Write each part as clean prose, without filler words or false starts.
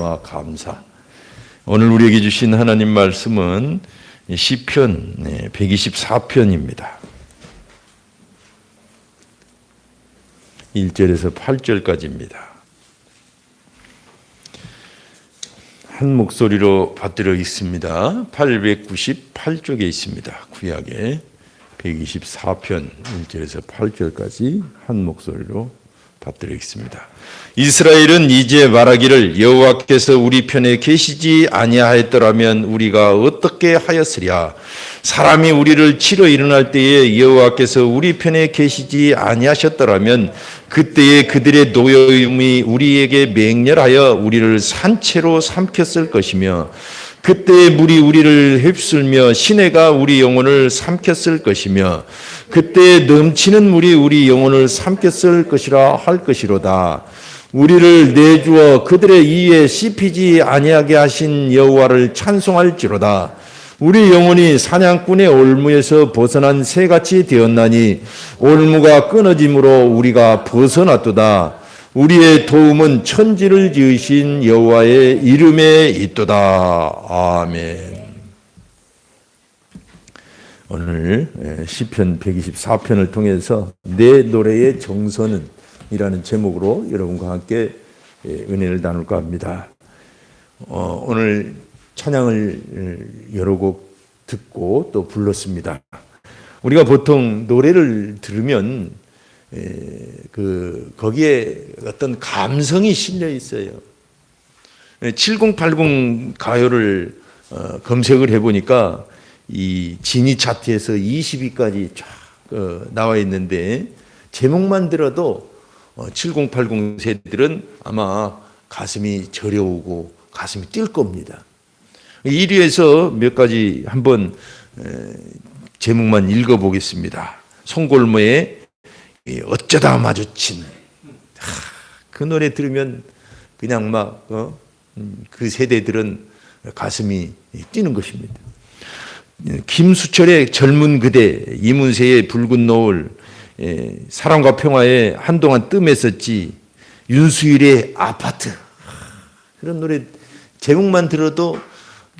은혜와 감사. 오늘 우리에게 주신 하나님 말씀은 시편 124편입니다. 1절에서 8절까지입니다. 한 목소리로 받들어 있습니다. 898쪽에 있습니다. 구약에 124편 1절에서 8절까지 한 목소리로 받들어 있습니다. 이스라엘은 이제 말하기를 여호와께서 우리 편에 계시지 아니하였더라면 우리가 어떻게 하였으랴. 사람이 우리를 치러 일어날 때에 여호와께서 우리 편에 계시지 아니하셨더라면 그때에 그들의 노여움이 우리에게 맹렬하여 우리를 산채로 삼켰을 것이며 그때의 물이 우리를 휩쓸며 시내가 우리 영혼을 삼켰을 것이며 그때 넘치는 물이 우리 영혼을 삼켰을 것이라 할 것이로다. 우리를 내주어 그들의 이에 씹히지 아니하게 하신 여호와를 찬송할지로다. 우리 영혼이 사냥꾼의 올무에서 벗어난 새같이 되었나니 올무가 끊어짐으로 우리가 벗어났도다. 우리의 도움은 천지를 지으신 여호와의 이름에 있도다. 아멘. 오늘 시편 124편을 통해서 내 노래의 정서는 이라는 제목으로 여러분과 함께 은혜를 나눌까 합니다. 오늘 찬양을 여러 곡 듣고 또 불렀습니다. 우리가 보통 노래를 들으면 거기에 어떤 감성이 실려 있어요. 7080 가요를 검색을 해보니까 이 지니 차트에서 20위까지 쫙 나와 있는데 제목만 들어도 7080 세대들은 아마 가슴이 저려오고 가슴이 뛸 겁니다. 1위에서 몇 가지 한번 제목만 읽어보겠습니다. 송골모의 어쩌다 마주친. 그 노래 들으면 그냥 막 그 세대들은 가슴이 뛰는 것입니다. 김수철의 젊은 그대, 이문세의 붉은 노을, 사랑과 평화에 한동안 뜸했었지, 윤수일의 아파트. 그런 노래 제목만 들어도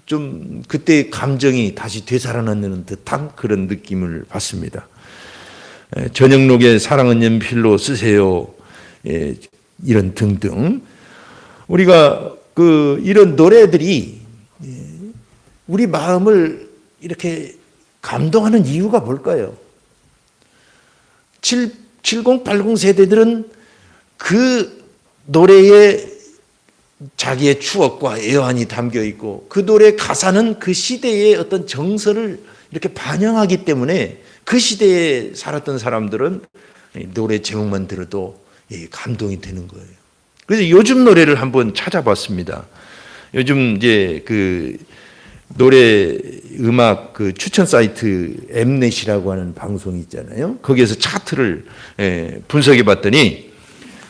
좀 그때의 감정이 다시 되살아나는 듯한 그런 느낌을 받습니다. 전영록의 사랑은 연필로 쓰세요. 이런 등등. 우리가 이런 노래들이 우리 마음을 이렇게 감동하는 이유가 뭘까요? 7080 세대들은 그 노래에 자기의 추억과 애환이 담겨 있고 그 노래 가사는 그 시대의 어떤 정서를 이렇게 반영하기 때문에 그 시대에 살았던 사람들은 노래 제목만 들어도 감동이 되는 거예요. 그래서 요즘 노래를 한번 찾아봤습니다. 요즘 이제 노래 음악 추천 사이트 엠넷이라고 하는 방송이 있잖아요. 거기에서 차트를 분석해 봤더니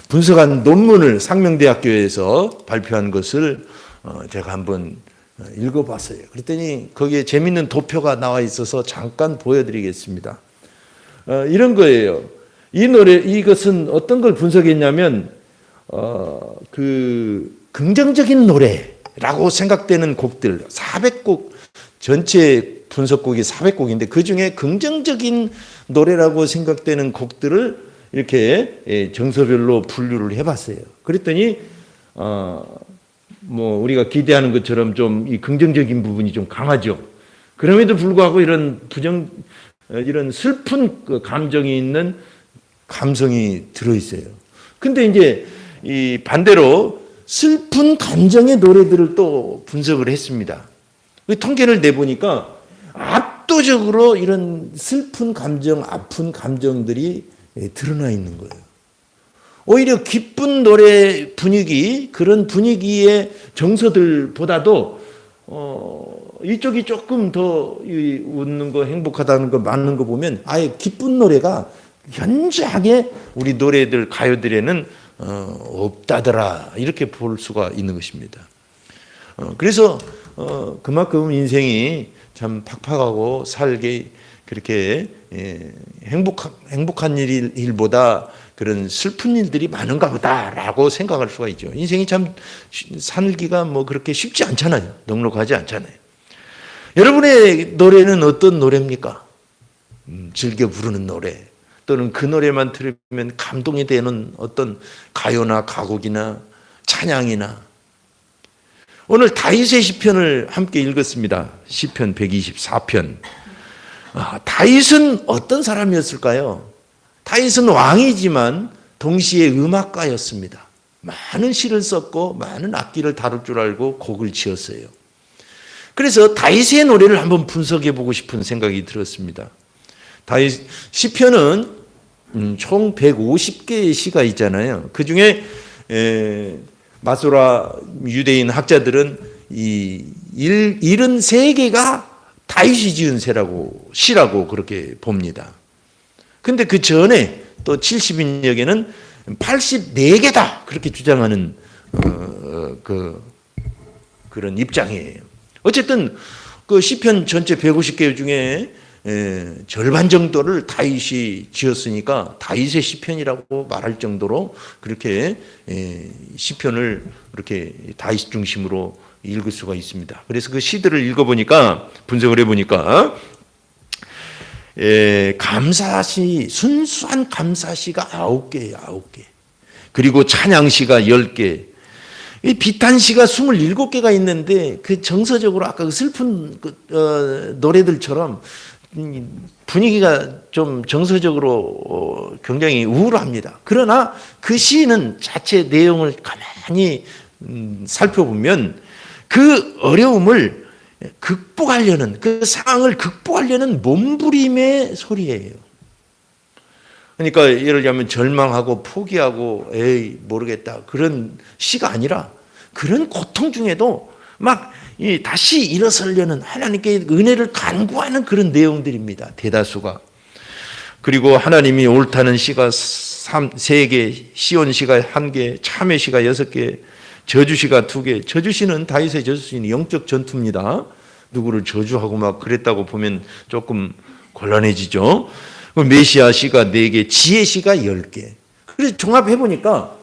분석한 논문을 상명대학교에서 발표한 것을 제가 한번 읽어봤어요. 그랬더니 거기에 재밌는 도표가 나와 있어서 잠깐 보여드리겠습니다. 이런 거예요. 이 노래, 이것은 어떤 걸 분석했냐면 긍정적인 노래라고 생각되는 곡들 400곡, 전체 분석곡이 400곡인데 그 중에 긍정적인 노래라고 생각되는 곡들을 이렇게 정서별로 분류를 해봤어요. 그랬더니 우리가 기대하는 것처럼 좀 이 긍정적인 부분이 좀 강하죠. 그럼에도 불구하고 이런 슬픈 감정이 있는 감성이 들어있어요. 근데 이제 이 반대로 슬픈 감정의 노래들을 또 분석을 했습니다. 통계를 내보니까 압도적으로 이런 슬픈 감정, 아픈 감정들이 드러나 있는 거예요. 오히려 기쁜 노래 분위기, 그런 분위기의 정서들보다도 이쪽이 조금 더 웃는 거, 행복하다는 거, 많은 거 보면 아예 기쁜 노래가 현저하게 우리 노래들, 가요들에는 없다더라, 이렇게 볼 수가 있는 것입니다. 그래서 그만큼 인생이 참 팍팍하고 살기 그렇게 행복한 일보다 그런 슬픈 일들이 많은가 보다라고 생각할 수가 있죠. 인생이 참 살기가 뭐 그렇게 쉽지 않잖아요. 넉넉하지 않잖아요. 여러분의 노래는 어떤 노래입니까? 즐겨 부르는 노래 또는 그 노래만 들으면 감동이 되는 어떤 가요나 가곡이나 찬양이나. 오늘 다윗의 시편을 함께 읽었습니다. 시편 124편. 다윗은 어떤 사람이었을까요? 다윗은 왕이지만 동시에 음악가였습니다. 많은 시를 썼고 많은 악기를 다룰 줄 알고 곡을 지었어요. 그래서 다윗의 노래를 한번 분석해 보고 싶은 생각이 들었습니다. 다윗 시편은 총 150개의 시가 있잖아요. 그 중에 마소라 유대인 학자들은 이 73개가 다윗이 지은 시라고 그렇게 봅니다. 근데 그 전에 또 70여 개는 84개다 그렇게 주장하는 그런 입장이에요. 어쨌든 그 시편 전체 150개 중에 절반 정도를 다윗이 지었으니까 다윗의 시편이라고 말할 정도로 그렇게 시편을 그렇게 다윗 중심으로 읽을 수가 있습니다. 그래서 그 시들을 읽어보니까 분석을 해보니까 감사시, 순수한 감사시가 9개예요. 9개. 그리고 찬양시가 10개. 이 비탄시가 27개가 있는데 그 정서적으로 아까 그 슬픈 노래들처럼 분위기가 좀 정서적으로 굉장히 우울합니다. 그러나 그 시는 자체 내용을 가만히 살펴보면 그 어려움을 극복하려는, 그 상황을 극복하려는 몸부림의 소리예요. 그러니까 예를 들면 절망하고 포기하고 에이 모르겠다 그런 시가 아니라 그런 고통 중에도 막 다시 일어서려는 하나님께 은혜를 간구하는 그런 내용들입니다. 대다수가. 그리고 하나님이 옳다는 시가 3개, 시온시가 1개, 참회시가 6개, 저주시가 2개. 저주시는 다윗의 저주시는 영적 전투입니다. 누구를 저주하고 막 그랬다고 보면 조금 곤란해지죠. 메시아시가 4개, 지혜시가 10개. 그래서 종합해보니까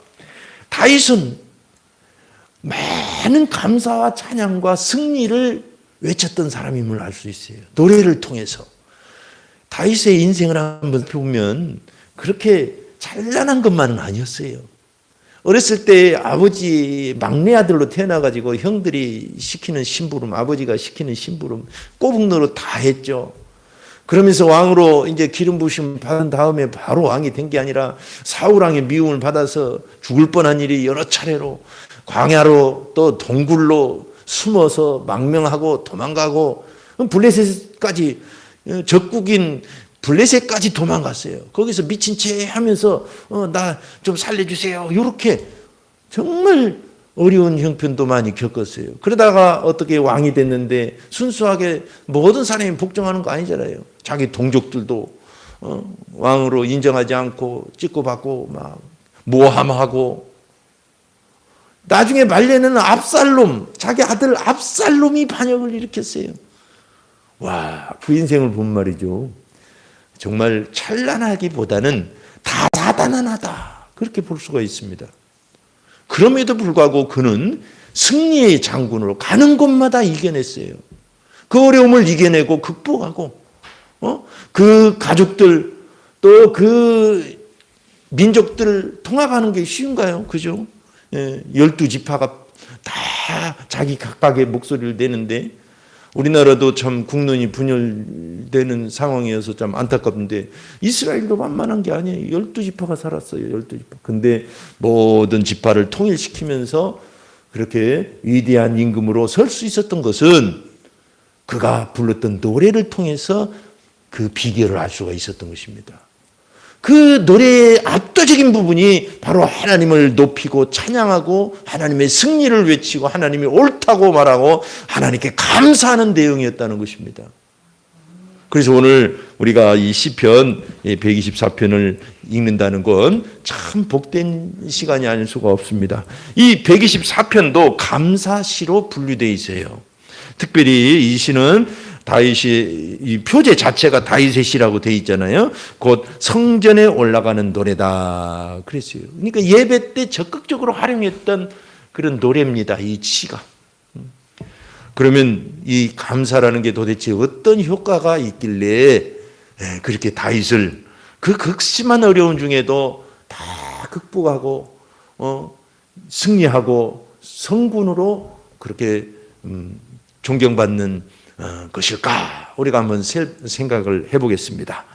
다윗은 많은 감사와 찬양과 승리를 외쳤던 사람임을 알 수 있어요. 노래를 통해서. 다윗의 인생을 한번 보면 그렇게 찬란한 것만은 아니었어요. 어렸을 때 아버지 막내 아들로 태어나가지고 형들이 시키는 심부름, 아버지가 시키는 심부름, 꼬북노릇 다 했죠. 그러면서 왕으로 이제 기름 부심 받은 다음에 바로 왕이 된 게 아니라 사울 왕의 미움을 받아서 죽을 뻔한 일이 여러 차례로 광야로 또 동굴로 숨어서 망명하고 도망가고 블레셋까지 적국인 블레셋까지 도망갔어요. 거기서 미친 채 하면서 나 좀 살려주세요. 이렇게 정말 어려운 형편도 많이 겪었어요. 그러다가 어떻게 왕이 됐는데 순수하게 모든 사람이 복종하는 거 아니잖아요. 자기 동족들도 왕으로 인정하지 않고 찍고 받고 막 모함하고 나중에 말년에는 압살롬, 자기 아들 압살롬이 반역을 일으켰어요. 와, 그 인생을 본 말이죠. 정말 찬란하기보다는 다사다난하다 그렇게 볼 수가 있습니다. 그럼에도 불구하고 그는 승리의 장군으로 가는 곳마다 이겨냈어요. 그 어려움을 이겨내고 극복하고 그 가족들 또 그 민족들을 통합하는 게 쉬운가요? 그죠? 12지파가 다 자기 각각의 목소리를 내는데 우리나라도 참 국론이 분열되는 상황이어서 참 안타깝는데 이스라엘도 만만한 게 아니에요. 12지파가 살았어요. 12지파. 근데 모든 지파를 통일시키면서 그렇게 위대한 임금으로 설 수 있었던 것은 그가 불렀던 노래를 통해서 그 비결을 알 수가 있었던 것입니다. 그 노래의 압도적인 부분이 바로 하나님을 높이고 찬양하고 하나님의 승리를 외치고 하나님이 옳다고 말하고 하나님께 감사하는 내용이었다는 것입니다. 그래서 오늘 우리가 이 시편 124편을 읽는다는 건 참 복된 시간이 아닐 수가 없습니다. 이 124편도 감사시로 분류되어 있어요. 특별히 이 시는 다윗이 이 표제 자체가 다윗의 시라고 돼 있잖아요. 곧 성전에 올라가는 노래다 그랬어요. 그러니까 예배 때 적극적으로 활용했던 그런 노래입니다. 이 시가. 그러면 이 감사라는 게 도대체 어떤 효과가 있길래 그렇게 다윗을 그 극심한 어려움 중에도 다 극복하고 승리하고 성군으로 그렇게 존경받는 것일까? 우리가 한번 생각을 해보겠습니다.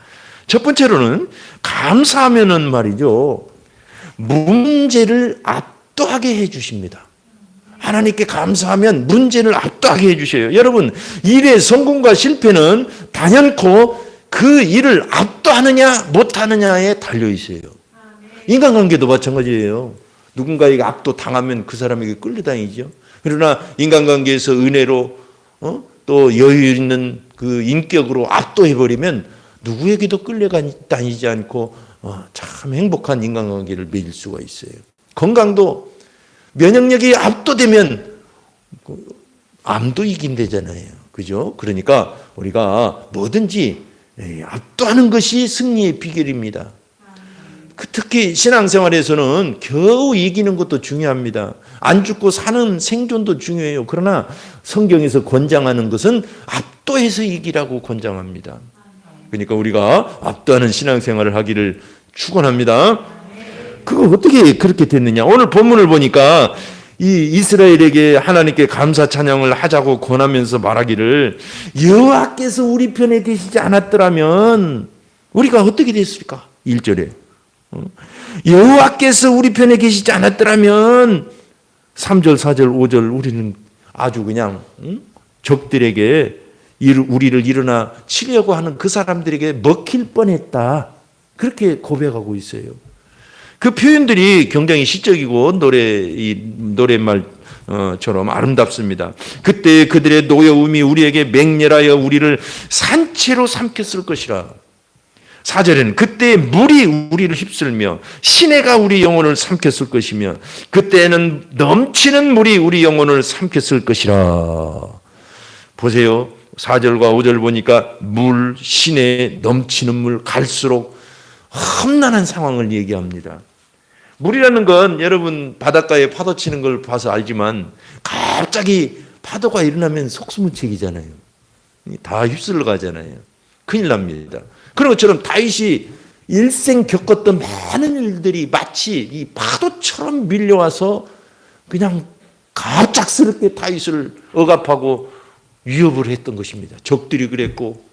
첫 번째로는 감사하면은 말이죠, 문제를 압도하게 해주십니다. 하나님께 감사하면 문제를 압도하게 해주셔요. 여러분, 일의 성공과 실패는 단연코 그 일을 압도하느냐 못하느냐에 달려 있어요. 인간관계도 마찬가지예요. 누군가에게 압도당하면 그 사람에게 끌려다니죠. 그러나 인간관계에서 은혜로 또 여유 있는 그 인격으로 압도해버리면 누구에게도 끌려다니지 않고 참 행복한 인간관계를 맺을 수가 있어요. 건강도 면역력이 압도되면 암도 이긴다잖아요. 그죠? 그러니까 우리가 뭐든지 압도하는 것이 승리의 비결입니다. 특히 신앙생활에서는 겨우 이기는 것도 중요합니다. 안 죽고 사는 생존도 중요해요. 그러나 성경에서 권장하는 것은 압도해서 이기라고 권장합니다. 그러니까 우리가 압도하는 신앙생활을 하기를 축원합니다. 그거 어떻게 그렇게 됐느냐? 오늘 본문을 보니까 이 이스라엘에게 하나님께 감사 찬양을 하자고 권하면서 말하기를 여호와께서 우리 편에 계시지 않았더라면 우리가 어떻게 됐을까? 1절에 여호와께서 우리 편에 계시지 않았더라면 3절, 4절, 5절 우리는 아주 그냥 적들에게 우리를 일어나 치려고 하는 그 사람들에게 먹힐 뻔했다. 그렇게 고백하고 있어요. 그 표현들이 굉장히 시적이고 노랫말처럼 아름답습니다. 그때 그들의 노여움이 우리에게 맹렬하여 우리를 산채로 삼켰을 것이라. 4절에는 그때 물이 우리를 휩쓸며 시내가 우리 영혼을 삼켰을 것이며 그때는 넘치는 물이 우리 영혼을 삼켰을 것이라. 보세요. 4절과 5절 보니까 물, 시내, 넘치는 물, 갈수록 험난한 상황을 얘기합니다. 물이라는 건 여러분 바닷가에 파도 치는 걸 봐서 알지만 갑자기 파도가 일어나면 속수무책이잖아요. 다 휩쓸러 가잖아요. 큰일 납니다. 그런 것처럼 다윗이 일생 겪었던 많은 일들이 마치 이 파도처럼 밀려와서 그냥 갑작스럽게 다윗을 억압하고 위협을 했던 것입니다. 적들이 그랬고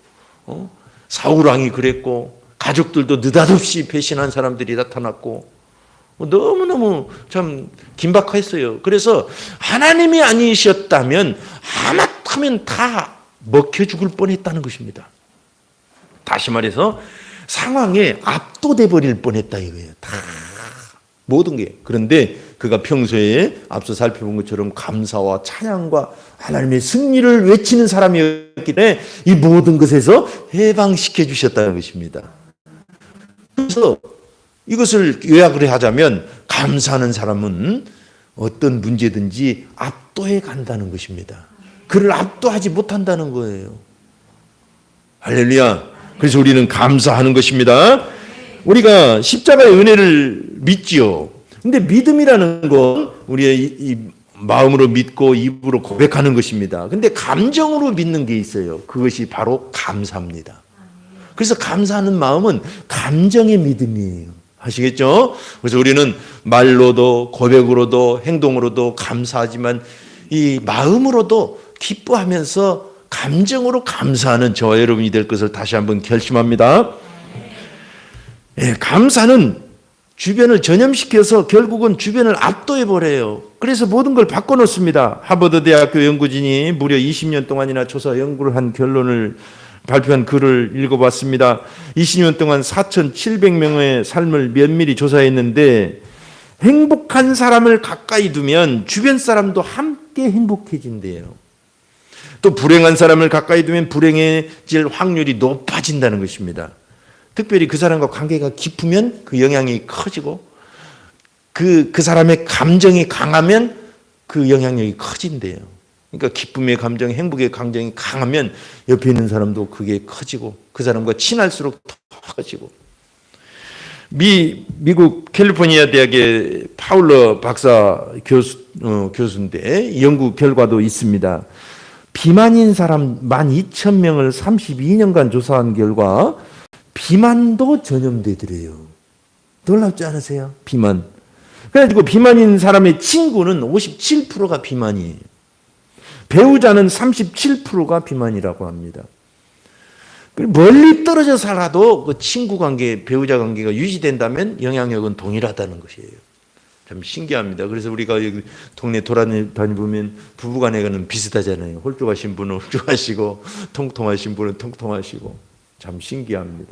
사울왕이 그랬고 가족들도 느닷없이 배신한 사람들이 나타났고 너무너무 참 긴박했어요. 그래서 하나님이 아니셨다면 하마터면 다 먹혀 죽을 뻔했다는 것입니다. 다시 말해서 상황에 압도돼 버릴 뻔했다 이거예요. 다 모든 게. 그런데 그가 평소에 앞서 살펴본 것처럼 감사와 찬양과 하나님의 승리를 외치는 사람이었기 때문에 이 모든 것에서 해방시켜 주셨다는 것입니다. 그래서 이것을 요약을 하자면 감사하는 사람은 어떤 문제든지 압도해 간다는 것입니다. 그를 압도하지 못한다는 거예요. 할렐루야. 그래서 우리는 감사하는 것입니다. 우리가 십자가의 은혜를 믿지요. 근데 믿음이라는 건 우리의 이 마음으로 믿고 입으로 고백하는 것입니다. 근데 감정으로 믿는 게 있어요. 그것이 바로 감사입니다. 그래서 감사하는 마음은 감정의 믿음이에요. 아시겠죠? 그래서 우리는 말로도 고백으로도 행동으로도 감사하지만 이 마음으로도 기뻐하면서 감정으로 감사하는 저와 여러분이 될 것을 다시 한번 결심합니다. 감사는 주변을 전염시켜서 결국은 주변을 압도해버려요. 그래서 모든 걸 바꿔놓습니다. 하버드 대학교 연구진이 무려 20년 동안이나 조사 연구를 한 결론을 발표한 글을 읽어봤습니다. 20년 동안 4,700명의 삶을 면밀히 조사했는데 행복한 사람을 가까이 두면 주변 사람도 함께 행복해진대요. 또 불행한 사람을 가까이 두면 불행해질 확률이 높아진다는 것입니다. 특별히 그 사람과 관계가 깊으면 그 영향이 커지고 그 사람의 감정이 강하면 그 영향력이 커진대요. 그러니까 기쁨의 감정, 행복의 감정이 강하면 옆에 있는 사람도 그게 커지고 그 사람과 친할수록 더 커지고. 미국 캘리포니아 대학의 파울러 박사 교수인데 연구 결과도 있습니다. 비만인 사람 12,000명을 32년간 조사한 결과 비만도 전염되더래요. 놀랍지 않으세요? 비만. 그래가지고 비만인 사람의 친구는 57%가 비만이에요. 배우자는 37%가 비만이라고 합니다. 멀리 떨어져 살아도 그 친구 관계, 배우자 관계가 유지된다면 영향력은 동일하다는 것이에요. 참 신기합니다. 그래서 우리가 여기 동네 돌아다니보면 부부간에는 비슷하잖아요. 홀쭉하신 분은 홀쭉하시고 통통하신 분은 통통하시고 참 신기합니다.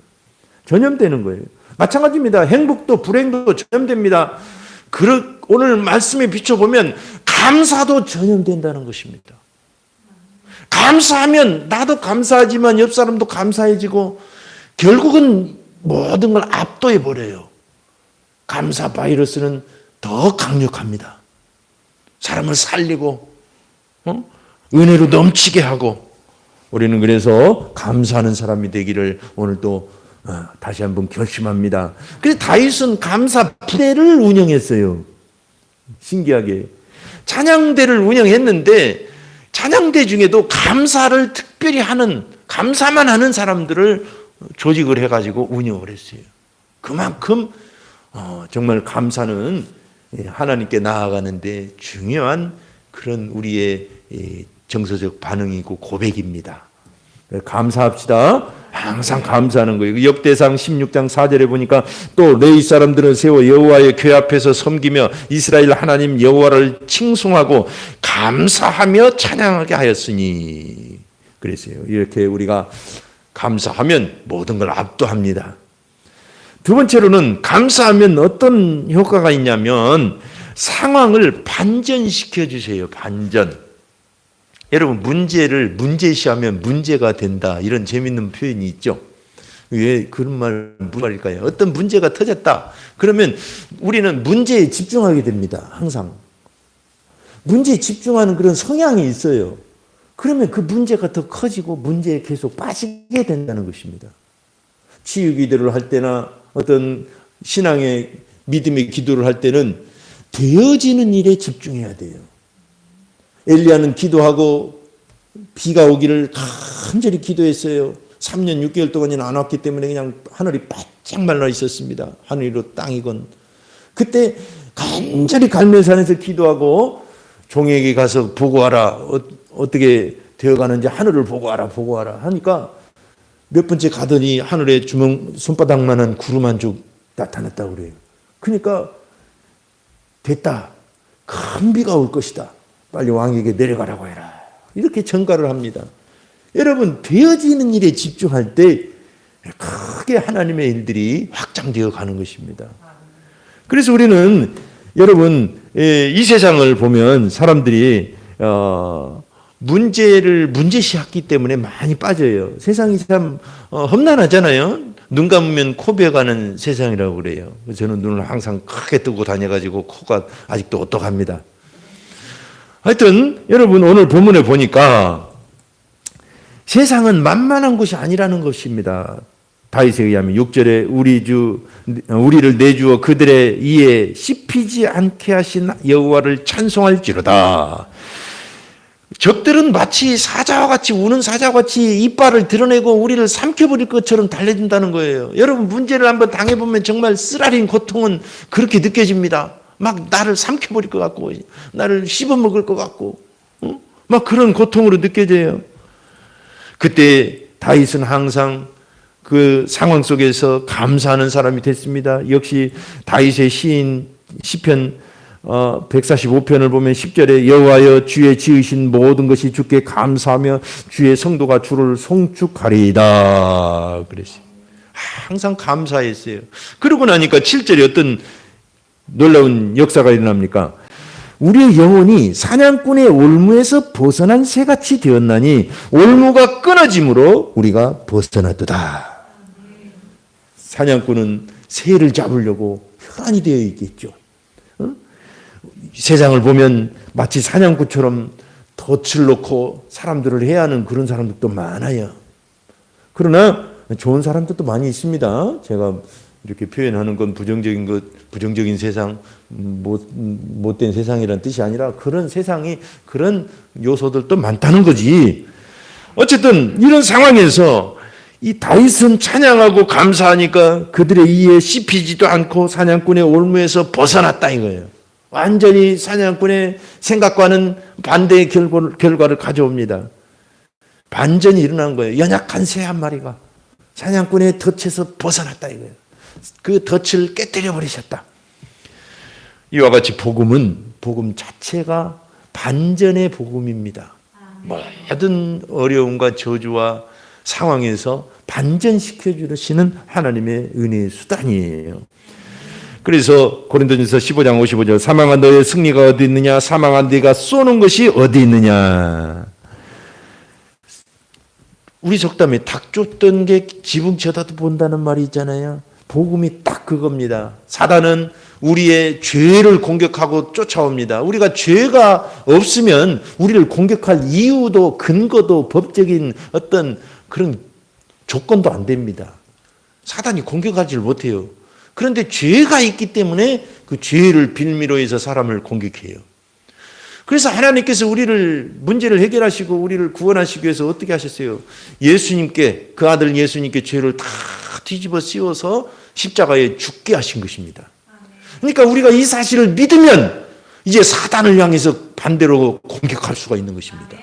전염되는 거예요. 마찬가지입니다. 행복도 불행도 전염됩니다. 오늘 말씀에 비춰보면 감사도 전염된다는 것입니다. 감사하면 나도 감사하지만 옆 사람도 감사해지고 결국은 모든 걸 압도해 버려요. 감사 바이러스는 더 강력합니다. 사람을 살리고 은혜로 넘치게 하고 우리는 그래서 감사하는 사람이 되기를 오늘도 다시 한번 결심합니다. 그래서 다윗은 감사 부대를 운영했어요. 신기하게 찬양대를 운영했는데 찬양대 중에도 감사를 특별히 하는 감사만 하는 사람들을 조직을 해가지고 운영을 했어요. 그만큼 정말 감사는 하나님께 나아가는데 중요한 그런 우리의 정서적 반응이고 고백입니다. 감사합시다. 항상 감사하는 거예요. 역대상 16장 4절에 보니까 또 레위 사람들은 세워 여호와의 궤 앞에서 섬기며 이스라엘 하나님 여호와를 칭송하고 감사하며 찬양하게 하였으니 그랬어요. 이렇게 우리가 감사하면 모든 걸 압도합니다. 두 번째로는 감사하면 어떤 효과가 있냐면 상황을 반전시켜 주세요. 반전. 여러분 문제를 문제시하면 문제가 된다 이런 재밌는 표현이 있죠. 왜 그런 말일까요? 어떤 문제가 터졌다 그러면 우리는 문제에 집중하게 됩니다. 항상 문제에 집중하는 그런 성향이 있어요. 그러면 그 문제가 더 커지고 문제에 계속 빠지게 된다는 것입니다. 치유 기도를 할 때나 어떤 신앙의 믿음의 기도를 할 때는 되어지는 일에 집중해야 돼요. 엘리야는 기도하고 비가 오기를 간절히 기도했어요. 3년 6개월 동안이나 안 왔기 때문에 그냥 하늘이 바짝 말라 있었습니다. 하늘이로 땅이건. 그때 간절히 갈멜산에서 기도하고 종에게 가서 보고하라. 어떻게 되어가는지 하늘을 보고하라 하니까 몇 번째 가더니 하늘에 손바닥만한 구름 한 쪽 나타났다고 그래요. 그러니까 됐다. 큰 비가 올 것이다. 빨리 왕에게 내려가라고 해라. 이렇게 전가를 합니다. 여러분 되어지는 일에 집중할 때 크게 하나님의 일들이 확장되어 가는 것입니다. 그래서 우리는 여러분 이 세상을 보면 사람들이 문제를 문제시하기 때문에 많이 빠져요. 세상이 참 험난하잖아요. 눈 감으면 코 베어가는 세상이라고 그래요. 저는 눈을 항상 크게 뜨고 다녀가지고 코가 아직도 오똑합니다. 하여튼 여러분 오늘 본문에 보니까 세상은 만만한 곳이 아니라는 것입니다. 다윗에 의하면 6절에 우리를 내주어 그들의 이에 씹히지 않게 하신 여호와를 찬송할지로다. 적들은 마치 사자와 같이 우는 사자와 같이 이빨을 드러내고 우리를 삼켜버릴 것처럼 달려든다는 거예요. 여러분 문제를 한번 당해보면 정말 쓰라린 고통은 그렇게 느껴집니다. 막 나를 삼켜버릴 것 같고 나를 씹어먹을 것 같고 막 그런 고통으로 느껴져요. 그때 다윗은 항상 그 상황 속에서 감사하는 사람이 됐습니다. 역시 다윗의 시인 시편 145편을 보면 10절에 여호와여 주의 지으신 모든 것이 주께 감사하며 주의 성도가 주를 송축하리이다 그랬어요. 항상 감사했어요. 그러고 나니까 7절에 어떤 놀라운 역사가 일어납니까? 우리의 영혼이 사냥꾼의 올무에서 벗어난 새같이 되었나니 올무가 끊어짐으로 우리가 벗어났도다. 사냥꾼은 새를 잡으려고 혈안이 되어 있겠죠. 세상을 보면 마치 사냥꾼처럼 덫을 놓고 사람들을 해하는 그런 사람들도 많아요. 그러나 좋은 사람들도 많이 있습니다. 제가 이렇게 표현하는 건 부정적인 것, 부정적인 세상, 못된 세상이라는 뜻이 아니라 그런 세상이 그런 요소들도 많다는 거지. 어쨌든 이런 상황에서 이 다윗은 찬양하고 감사하니까 그들의 이에 씹히지도 않고 사냥꾼의 올무에서 벗어났다 이거예요. 완전히 사냥꾼의 생각과는 반대의 결과를 가져옵니다. 반전이 일어난 거예요. 연약한 새 한 마리가 사냥꾼의 덫에서 벗어났다 이거예요. 그 덫을 깨뜨려 버리셨다. 이와 같이 복음 자체가 반전의 복음입니다. 모든 어려움과 저주와 상황에서 반전시켜 주시는 하나님의 은혜의 수단이에요. 그래서 고린도전서 15장 55절 사망한 너의 승리가 어디 있느냐 사망한 네가 쏘는 것이 어디 있느냐. 우리 속담에 닭 쫓던 게 지붕 쳐다도 본다는 말이 있잖아요. 복음이 딱 그겁니다. 사단은 우리의 죄를 공격하고 쫓아옵니다. 우리가 죄가 없으면 우리를 공격할 이유도 근거도 법적인 어떤 그런 조건도 안 됩니다. 사단이 공격하지를 못해요. 그런데 죄가 있기 때문에 그 죄를 빌미로 해서 사람을 공격해요. 그래서 하나님께서 우리를 문제를 해결하시고 우리를 구원하시기 위해서 어떻게 하셨어요? 예수님께 그 아들 예수님께 죄를 다 뒤집어 씌워서 십자가에 죽게 하신 것입니다. 그러니까 우리가 이 사실을 믿으면 이제 사단을 향해서 반대로 공격할 수가 있는 것입니다.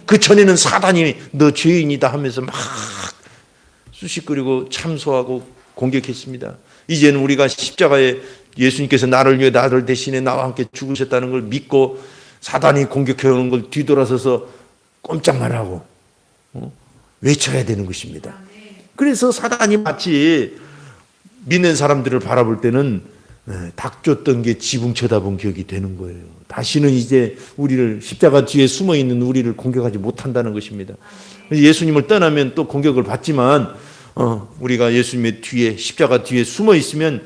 그 전에는 사단이 너 죄인이다 하면서 막 쑤시거리고 참소하고 공격했습니다. 이제는 우리가 십자가에 예수님께서 나를 위해 나를 대신해 나와 함께 죽으셨다는 걸 믿고 사단이 공격해오는 걸 뒤돌아서서 꼼짝만 하고 외쳐야 되는 것입니다. 그래서 사단이 마치 믿는 사람들을 바라볼 때는 닭 쫓던 게 지붕 쳐다본 격이 되는 거예요. 다시는 이제 우리를 십자가 뒤에 숨어있는 우리를 공격하지 못한다는 것입니다. 예수님을 떠나면 또 공격을 받지만 우리가 예수님의 뒤에 십자가 뒤에 숨어 있으면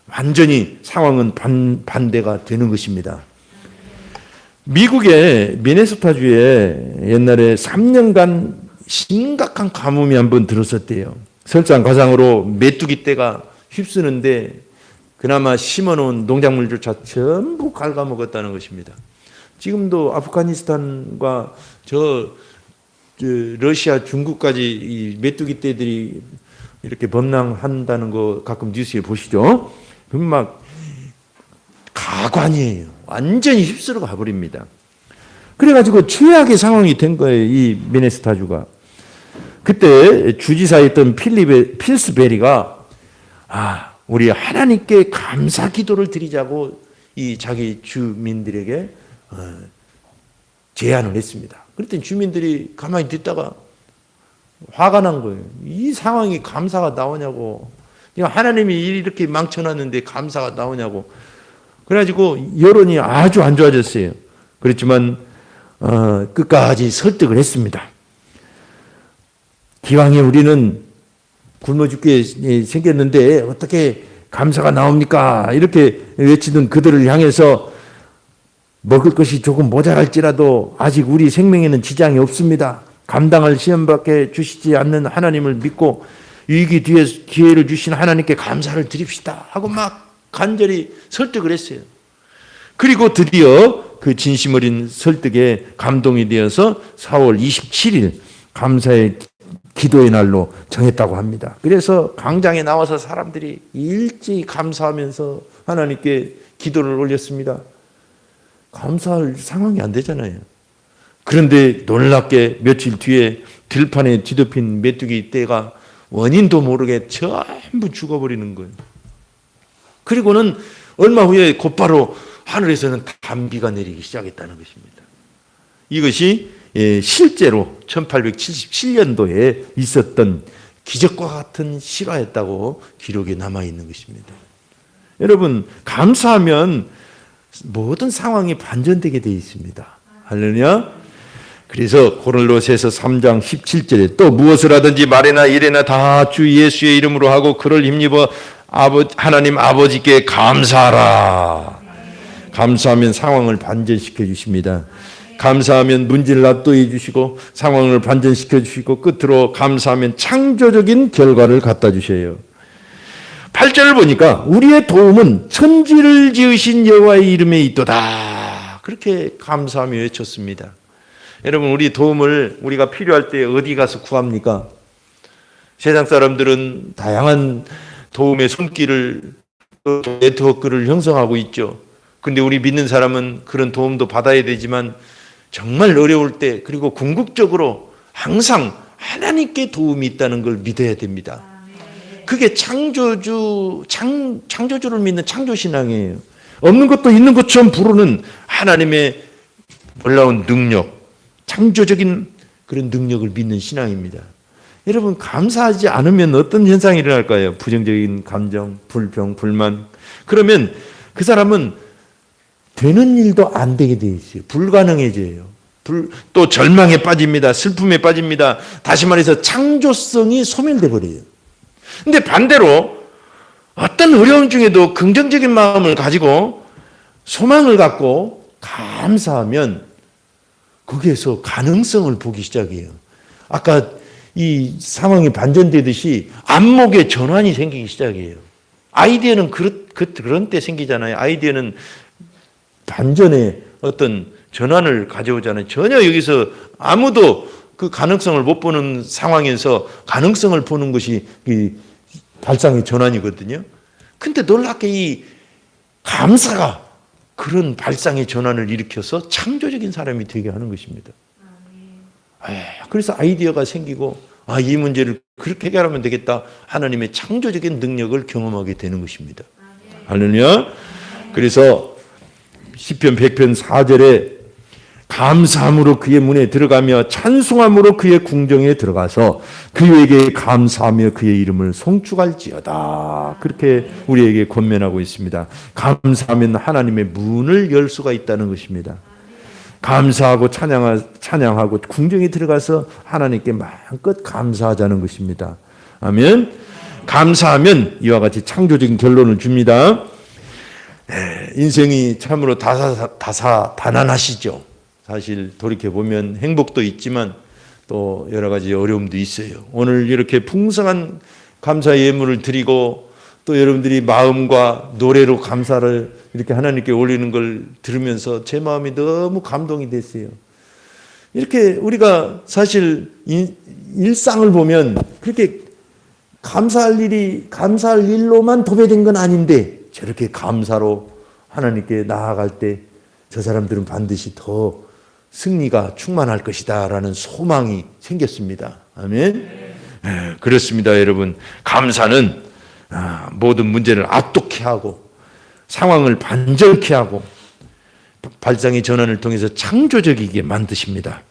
완전히 상황은 반대가 되는 것입니다. 미국의 미네소타주에 옛날에 3년간 심각한 가뭄이 한번 들었었대요. 설상가상으로 메뚜기 떼가 휩쓰는데 그나마 심어놓은 농작물조차 전부 갉아먹었다는 것입니다. 지금도 아프가니스탄과 러시아, 중국까지 이 메뚜기 떼들이 이렇게 범람한다는 거 가끔 뉴스에 보시죠. 그럼 막 가관이에요. 완전히 휩쓸어 가버립니다. 그래가지고 최악의 상황이 된 거예요. 이 미네소타주가. 그때 주지사였던 필스베리가 우리 하나님께 감사 기도를 드리자고 이 자기 주민들에게 제안을 했습니다. 그랬더니 주민들이 가만히 듣다가 화가 난 거예요. 이 상황이 감사가 나오냐고. 하나님이 이렇게 망쳐놨는데 감사가 나오냐고. 그래가지고 여론이 아주 안 좋아졌어요. 그렇지만 끝까지 설득을 했습니다. 기왕에 우리는 굶어 죽게 생겼는데 어떻게 감사가 나옵니까? 이렇게 외치던 그들을 향해서 먹을 것이 조금 모자랄지라도 아직 우리 생명에는 지장이 없습니다. 감당할 시험밖에 주시지 않는 하나님을 믿고 위기 뒤에 기회를 주신 하나님께 감사를 드립시다 하고 막 간절히 설득을 했어요. 그리고 드디어 그 진심 어린 설득에 감동이 되어서 4월 27일 감사의 기도의 날로 정했다고 합니다. 그래서 광장에 나와서 사람들이 일찍 감사하면서 하나님께 기도를 올렸습니다. 감사할 상황이 안 되잖아요. 그런데 놀랍게 며칠 뒤에 들판에 뒤덮인 메뚜기 떼가 원인도 모르게 전부 죽어버리는 거예요. 그리고는 얼마 후에 곧바로 하늘에서는 단비가 내리기 시작했다는 것입니다. 이것이 실제로 1877년도에 있었던 기적과 같은 실화였다고 기록에 남아있는 것입니다. 여러분, 감사하면 모든 상황이 반전되게 되어 있습니다. 할렐루야. 그래서 고린도전서 3장 17절에 또 무엇을 하든지 말이나 일이나 다 주 예수의 이름으로 하고 그를 힘입어 하나님 아버지께 감사하라. 감사하면 상황을 반전시켜 주십니다. 감사하면 문제를 납도해 주시고 상황을 반전시켜 주시고 끝으로 감사하면 창조적인 결과를 갖다 주셔요. 8절을 보니까 우리의 도움은 천지를 지으신 여호와의 이름에 있도다. 그렇게 감사하며 외쳤습니다. 여러분, 우리 도움을 우리가 필요할 때 어디 가서 구합니까? 세상 사람들은 다양한 도움의 손길을, 네트워크를 형성하고 있죠. 근데 우리 믿는 사람은 그런 도움도 받아야 되지만 정말 어려울 때, 그리고 궁극적으로 항상 하나님께 도움이 있다는 걸 믿어야 됩니다. 그게 창조주를 믿는 창조신앙이에요. 없는 것도 있는 것처럼 부르는 하나님의 놀라운 능력, 창조적인 그런 능력을 믿는 신앙입니다. 여러분, 감사하지 않으면 어떤 현상이 일어날까요? 부정적인 감정, 불평, 불만. 그러면 그 사람은 되는 일도 안 되게 돼 있어요. 불가능해져요. 또 절망에 빠집니다. 슬픔에 빠집니다. 다시 말해서 창조성이 소멸돼 버려요. 근데 반대로 어떤 어려움 중에도 긍정적인 마음을 가지고 소망을 갖고 감사하면 거기에서 가능성을 보기 시작해요. 아까 이 상황이 반전되듯이 안목에 전환이 생기기 시작해요. 아이디어는 그런 때 생기잖아요. 아이디어는 반전의 어떤 전환을 가져오잖아요. 전혀 여기서 아무도 그 가능성을 못 보는 상황에서 가능성을 보는 것이 이 발상의 전환이거든요. 근데 놀랍게 이 감사가 그런 발상의 전환을 일으켜서 창조적인 사람이 되게 하는 것입니다. 그래서 아이디어가 생기고 이 문제를 그렇게 해결하면 되겠다. 하나님의 창조적인 능력을 경험하게 되는 것입니다. 할렐루야. 그래서 시편 100편 4절에 감사함으로 그의 문에 들어가며 찬송함으로 그의 궁정에 들어가서 그에게 감사하며 그의 이름을 송축할지어다. 그렇게 우리에게 권면하고 있습니다. 감사하면 하나님의 문을 열 수가 있다는 것입니다. 감사하고 찬양하고 궁정에 들어가서 하나님께 마음껏 감사하자는 것입니다. 아멘. 감사하면 이와 같이 창조적인 결론을 줍니다. 인생이 참으로 다사다난하시죠. 사실 돌이켜보면 행복도 있지만 또 여러 가지 어려움도 있어요. 오늘 이렇게 풍성한 감사의 예물을 드리고 또 여러분들이 마음과 노래로 감사를 이렇게 하나님께 올리는 걸 들으면서 제 마음이 너무 감동이 됐어요. 이렇게 우리가 사실 일상을 보면 그렇게 감사할 일로만 도배된 건 아닌데 저렇게 감사로 하나님께 나아갈 때 저 사람들은 반드시 더 승리가 충만할 것이다 라는 소망이 생겼습니다. 아멘. 그렇습니다, 여러분. 감사는 모든 문제를 압독케 하고 상황을 반전케 하고 발상의 전환을 통해서 창조적이게 만드십니다.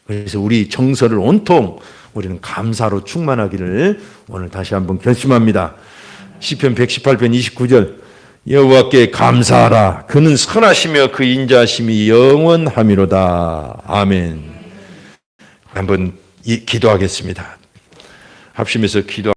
그래서 우리 정서를 온통 우리는 감사로 충만하기를 오늘 다시 한번 결심합니다. 시편 118편 29절 여호와께 감사하라. 그는 선하시며 그 인자하심이 영원하미로다. 아멘. 한번 기도하겠습니다. 합심해서 기도.